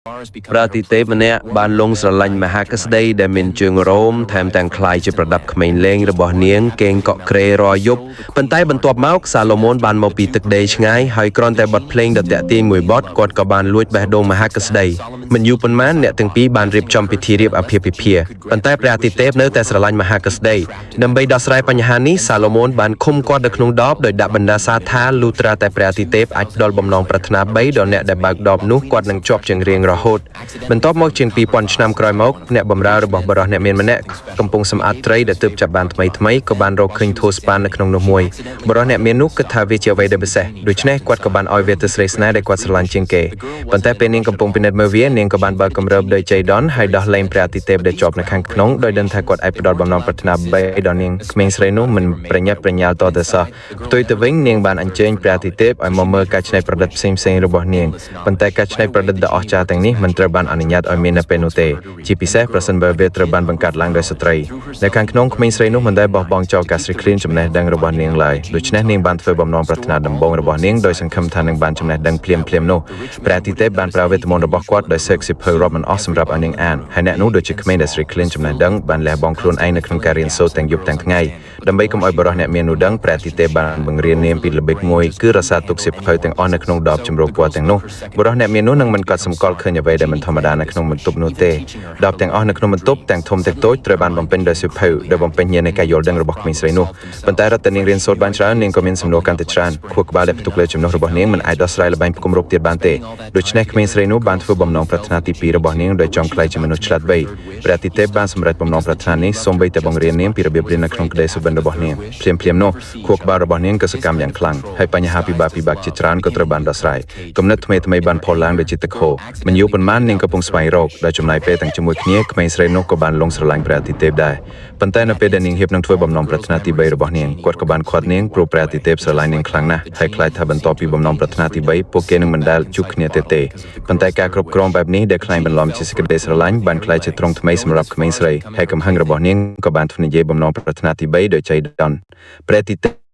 ប្រតិទេពម្នាក់បានលងស្រឡាញ់មហាក្សតីដែលមានជើងរោមថែមទាំងคล้ายជាប្រដាប់ក្មេងលេងរបស់នាងកេងកក់ក្រេរាល់យប់ប៉ុន្តែបន្ទាប់មកសាឡូមោនបានមកពីទឹកដីឆ្ងាយហើយគ្រាន់តែបទភ្លេងដ៏តាក់ទាញមួយបទគាត់ក៏បានលួចបេះដូងមហាក្សតីមិនយូរប៉ុន្មានអ្នកទាំងពីរបានរៀបចំពិធីរៀបអាពាហ៍ពិពាហ៍ប៉ុន្តែព្រះអាទិទេពនៅតែស្រឡាញ់មហាក្សតីដើម្បីដោះស្រាយបញ្ហានេះសាឡូមោនបានឃុំគាត់នៅក្នុងដបដោយដាក់បណ្ដាសាថាលុះត្រាតែព្រះអាទិទេពអាចផ្ដល់បំណងប្រាថ្នា3ដល់អ្នកដែលបើកដបនោះគាត់នឹងជាប់ជារៀងរហូតបន្ទាប់មកជាង 2000 ឆ្នាំក្រោយមកអ្នកបម្រើរបស់បរិសអ្នកមានម្នាក់កំពុងសម្អាតត្រីដែលទើបចាប់បានថ្មីក៏បានរកឃើញធូរស្ប៉ាននៅក្នុងនោះមួយបរិសអ្នកមាននោះគិតថាវាជាអ្វីដែលពិសេសដូច្នេះគាត់ក៏បានឲ្យវាទៅស្រីស្នេហ៍ដែលគាត់ស្រឡាញ់ជាងគេប៉ុន្តែពេលនាងកំពុងពិនិត្យមើលវានាងក៏បានបើកគម្របដោយជ័យដនហើយដោះលែងព្រះអាទិទេពដែលជាប់នៅខាងក្នុងដោយដឹងថាគាត់អាចផ្ដល់បំណងប្រាថ្នា3ដល់នាងក្មេងស្រីនោះមិនប្រញាប់ប្រញាល់តទៅសោះផ្ទុយទៅវិញនាងបានអញ្ជើញព្រះអាទិទេពឲ្យមកមើលការច្នៃប្រឌិតផ្សេងៗរបស់នាងប៉ុន្តែការច្នៃប្រឌិតដ៏អស្ចារ្យទាំងនេះមិនត្រូវបានអនុញ្ញាតឲ្យមាននៅពេលនោះទេជាពិសេសប្រសិនបើវាត្រូវបានបង្កើតឡើងដោយស្ត្រីនៅខាងក្នុងក្មេងស្រីនោះមិនដែលបោះបង់ចោលការស្រេកឃ្លានចំណេះដឹងរបស់នាងឡើយដូច្នេះនាងបានធ្វើបំណងប្រាថ្នាដំបូងរបស់នាងដោយសង្ឃឹមថានឹងបានចំណេះដឹងភ្លាមនោះព្រះអាទិទេពបានប្រើវេទមន្តរបស់គាត់ដោយសេកសិភៅរាប់មិនអស់សម្រាប់ឲ្យនាងអានហើយអ្នកនោះដូចជាក្មេងដែលស្រេកឃ្លានចំណេះដឹងបានលះបង់ខ្លួនឯងនៅក្នុងការរៀនសូត្រទាំងយប់ទាំងថ្ងៃដើម្បីកុំឲ្យបរិសអ្នកមាននោះដឹងព្រះអាទិទេពបានបង្រៀននាងពីល្បិចមួយគឺរក្សាទុកសិភៅទាំងអស់នៅក្នុងដបចម្រុះពណ៌ទាំងនោះបរិសអ្នកមាននោះនឹងមិនកត់សម្គាល់ឃើញអ្វីដែលមិនធម្មតានៅក្នុងបន្ទប់នោះទេដបទាំងអស់នៅក្នុងបន្ទប់ទាំងធំទាំងតូចត្រូវបានបំពេញដោយសិភៅដែលបំពេញញាណនៃការយល់ដឹងរបស់ក្មេងស្រីនោះប៉ុន្តែរត់តែនាងរៀនសូត្របានច្រើននាងក៏មានសំណួរកាន់តែច្រើនខួរក្បាលដែលផ្ទុកលើចំណុះរបស់នាងមិនអាចដោះស្រាយល្បែងផ្គុំរកទៀតបានទេដូច្នេះក្មេងស្រីនោះបានធ្វើបំណងប្រាថ្នាទី2របស់នាងដោយចង់ក្លាយជាមនុស្សឆ្លាតវៃព្រះអាទិទេពបានសម្រេចបំណងប្រាថ្នានេះសូម្បីតែបង្រៀននាងពីរបៀបរៀននៅក្នុងក្តីសុបិនរបស់នាងភ្លាមនោះខួរក្បាលរបស់នាងក៏សកម្មយ៉ាងខ្លាំងហើយបញ្ហាពិបាកជាច្រើនក៏ត្រូវបានដោះស្រាយគំនិតថ្មីបានផុសឡើងដូចជាទឹកហូរមិនយូរប៉ុន្មាននាងកំពុងស្វែងរកដោយចំណាយពេលទាំងជាមួយគ្នាក្មេងស្រីនោះក៏បានលងស្រឡាញ់ព្រះអាទិទេពដែរប៉ុន្តែនៅពេលដែលនាងហៀបនឹងធ្វើបំណងប្រាថ្នាទី3របស់នាងគាត់ក៏បានខាត់នាងព្រោះព្រះអាទិទេពស្រឡាញ់នាងខ្លាំងណាស់ហើយខ្លាចថាបន្ទាប់ពីបំណងប្រាថ្នាទី3ពួកគេនឹងមិនដែលជួបគ្នាទៀតទេប៉ុន្តែការគ្រប់គ្រងបែបនេះដែលខ្លាំងបន្លំជាសេចក្តីស្រឡាញ់បានក្លាយជាទ្រង់ថ្មីសម្រាប់ក្មេងស្រីហើយកំហឹងរបស់នាងក៏បានធ្វើនិយាយបំណងប្រាថ្នាទី3ដោយចៃដន្យព្រះអាទិទេព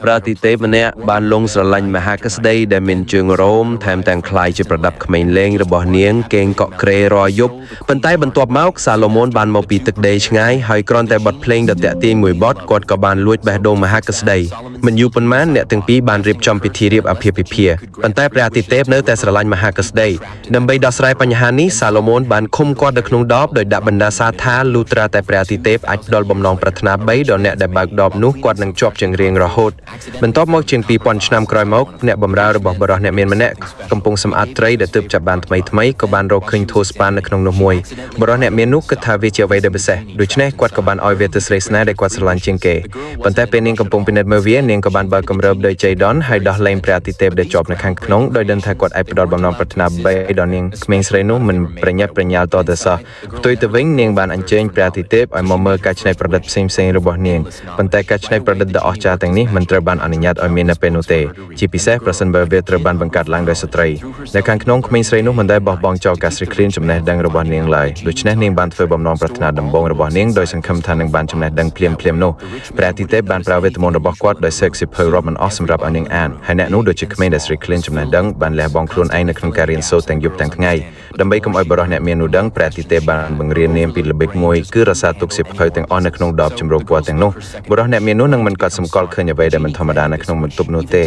ព្រះអាទិទេពម្នាក់បានលងស្រឡាញ់មហាក្សតីដែលមានជើងរោមថែមទាំងคล้ายជាប្រដាប់ក្មេងលេងរបស់នាងកេងកក់ក្រេរាល់យប់ប៉ុន្តែបន្ទាប់មកសាឡូមោនបានមកពីទឹកដីឆ្ងាយហើយគ្រាន់តែបទភ្លេងដ៏តាក់ទាញមួយបទគាត់ក៏បានលួចបេះដូងមហាក្សតីមិនយូរប៉ុន្មានអ្នកទាំងពីរបានរៀបចំពិធីរៀបអាពាហ៍ពិពាហ៍ប៉ុន្តែព្រះអាទិទេពនៅតែស្រឡាញ់មហាក្សតីដើម្បីដោះស្រាយបញ្ហានេះសាឡូមោនបានឃុំគាត់នៅក្នុងដបដោយដាក់បណ្ដាសាថាលុះត្រាតែព្រះអាទិទេពអាចផ្ដល់បំណងប្រាថ្នា3ដល់អ្នកដែលបើកដបនោះគាត់នឹងជាប់ជារៀងរហូតបន្ទាប់មកជាង 2000 ឆ្នាំក្រោយមកអ្នកបម្រើរបស់បរិសអ្នកមានម្នាក់កំពុងសម្អាតត្រីដែលទើបចាប់បានថ្មីក៏បានរកឃើញធូរស្ប៉ាននៅក្នុងនោះមួយបរិសអ្នកមាននោះគិតថាវាជាអ្វីដែលពិសេសដូច្នេះគាត់ក៏បានឲ្យវាទៅស្រីស្នេហ៍ដែលគាត់ស្រឡាញ់ជាងគេប៉ុន្តែពេលនាងកំពុងពិនិត្យមើលវានាងក៏បានបើកគម្របដោយជ័យដនហើយដោះលែងព្រះអាទិទេពដែលជាប់នៅខាងក្នុងដោយដឹងថាគាត់អាចផ្ដល់បំណងប្រាថ្នា3ដល់នាងក្មេងស្រីនោះមិនប្រញាប់ប្រញាល់តទៅសោះផ្ទុយទៅវិញនាងបានអញ្ជើញព្រះអាទិទេពឲ្យមកមើលការច្នៃប្រឌិតផ្សេងៗរបស់នាងប៉ុន្តែការច្នៃប្រឌិតដ៏អស្ចារ្យទាំងនេះមិនត្រូវបានអនុញ្ញាតឲ្យមាននៅពេលនោះទេជាពិសេសប្រសិនបើវាត្រូវបានបង្កើតឡើងដោយស្ត្រីនៅខាងក្នុងក្មេងស្រីនោះមិនដែលបោះបង់ចោលការស្រេកឃ្លានចំណេះដឹងរបស់នាងឡើយដូច្នេះនាងបានធ្វើបំណងប្រាថ្នាដំបូងរបស់នាងដោយសង្ឃឹមថានឹងបានចំណេះដឹងភ្លាមនោះព្រះអាទិទេពបានប្រើវេទមន្តរបស់គាត់ដោយសេកសិភៅរាប់មិនអស់សម្រាប់ឲ្យនាងអានហើយអ្នកនោះដូចជាក្មេងដែលស្រេកឃ្លានចំណេះដឹងបានលះបង់ខ្លួនឯងនៅក្នុងការរៀនសូត្រទាំងយប់ទាំងថ្ងៃដើម្បីកុំឲ្យបរិសអ្នកមាននោះដឹងព្រះអាទិទេពបានបង្រៀននាងពីល្បិចមួយគឺរក្សាទុកសិភៅទាំងអស់នៅក្នុងដបចម្រុះពណ៌ទាំងនោះបរិសអ្នកមាននោះនឹងមិនកត់សម្គាល់ឃើញអ្វីដែលមិនធម្មតានៅក្នុងបន្ទប់នោះទេ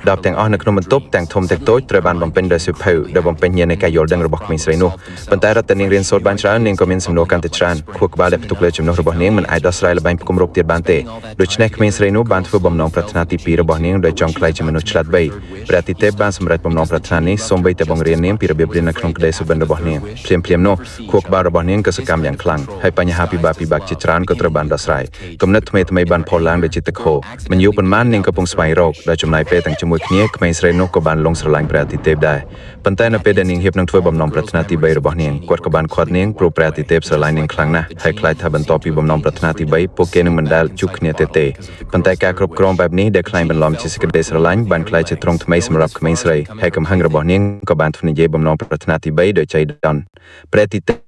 ដបទាំងអស់នៅក្នុងបន្ទប់ទាំងធំទាំងតូចត្រូវបានបំពេញដោយសិភៅដែលបំពេញញាណនៃការយល់ដឹងរបស់ក្មេងស្រីនោះប៉ុន្តែរត់តែនាងរៀនសូត្របានច្រើននាងក៏មានសំណួរកាន់តែច្រើនខួរក្បាលដែលផ្ទុកលើចំណុះរបស់នាងមិនអាចដោះស្រាយល្បែងផ្គុំរកទៀតបានទេដូច្នេះក្មេងស្រីនោះបានធ្វើបំណងប្រាថ្នាទី2របស់នាងដោយចង់ក្លាយជាមនុស្សឆ្លាតវៃព្រះអាទិទេពបានសម្រេចបំណងប្រាថ្នានេះសូម្បីតែបង្រៀននាងពីរបៀបរៀននៅក្នុងក្តីសុបិនរបស់នាងភ្លាមនោះខួរក្បាលរបស់នាងក៏សកម្មយ៉ាងខ្លាំងហើយបញ្ហាពិបាកជាច្រើនក៏ត្រូវបានដោះស្រាយគំនិតថ្មីបានផុសឡើងដូចជាទឹកហូរមិនយូរប៉ុន្មាននាងកំពុងស្វែងរកដោយចំណាយពេលទាំងជាមួយគ្នាក្មេងស្រីនោះក៏បានលងស្រឡាញ់ព្រះអាទិទេពដែរប៉ុន្តែនៅពេលដែលនាងហៀបនឹងធ្វើបំណងប្រាថ្នាទី3របស់នាងគាត់ក៏បានខាត់នាងព្រោះព្រះអាទិទេពស្រឡាញ់នាងខ្លាំងណាស់ហើយខ្លាចថាបន្ទាប់ពីបំណងប្រាថ្នាទី3ពួកគេនឹងមិនដែលជួបគ្នាទៀតទេប៉ុន្តែការគ្រប់គ្រងបែបនេះដែលខ្លាំងបន្លំជាសេចក្តីស្រឡាញ់បានក្លាយជាទ្រង់ថ្មីសម្រាប់ក្មេងស្រីហើយកំហឹងរបស់នាងក៏បានធ្វើនិយាយបំណងប្រាថ្នាទី3ដោយចៃដន្យព្រះអាទិទេព